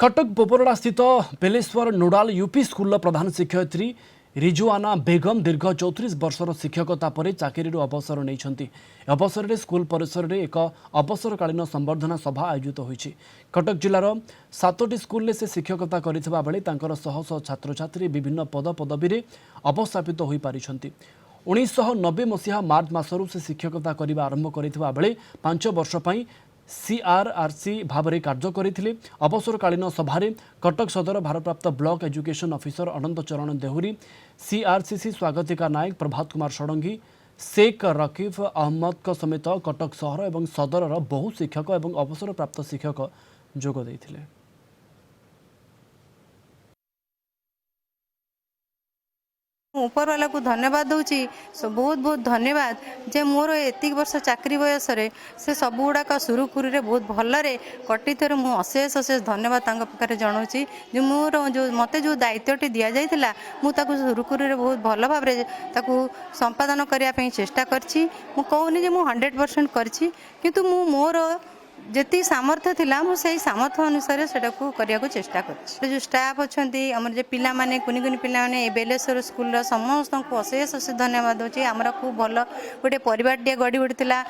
कटक बोपरडा स्थित Beleshwar नोडाल UP school प्रधान शिक्षयित्री रिजुआना बेगम दीर्घ 34 वर्षर शिक्षकता पर चाकरी अवसर नहीं। अवसर में स्कूल परिसर में एक अवसरकालीन संबर्धना सभा आयोजित होती। कटक जिलार 7टी स्कूल से शिक्षकता करथिबा बेले तांकर शह शह छात्र छात्री विभिन्न पद पदवी में अवस्थापित हो पारि। 1990 मसीहा मार्च मासरू से शिक्षकता करने आरंभ करथिबा बेले 5 वर्ष पई सीआरआरसी भाव में कार्य करते। अवसरकालीन सभारे कटक सदर भारप्राप्त ब्लॉक एजुकेशन ऑफिसर अनंत चरण देहुरी, सीआरसीसी स्वागतिका नायक प्रभात कुमार षडंगी, शेख रकीफ अहमद समेत कटक सहर और सदर बहु शिक्षक और अवसरप्राप्त शिक्षक जोग देइथिले। ऊपर वाला को धन्यवाद दूची। बहुत बहुत धन्यवाद जे मोर एतिक वर्ष चाकरी बयस से सब गुड़ाक सुरुखुरु रे बहुत भलरे कटी थर मु अशेष अशेष धन्यवाद तांका पाखरे जनाऊँगी। जो मोर जो मते जो दायित्वटी दि जाइथिला मु ताकु सुरुखुरु रे बहुत भल भाव ताकु संपादन करने पे चेष्टा करछि। मु कहूनी जे मु 100% करछि, किंतु मु मोर जी सामर्थ्य थिला मु सही सामर्थ्य अनुसार सेटा को करिया को चेष्टा कर। जो स्टाफ अच्छी आम जो पिला माने कुनी कुनी पिला माने बेलेश्वर स्कूल समस्त को अशेष अशेष धन्यवाद दूची। आमर खूब भल गोटे परिवार गढ़ी उठिला।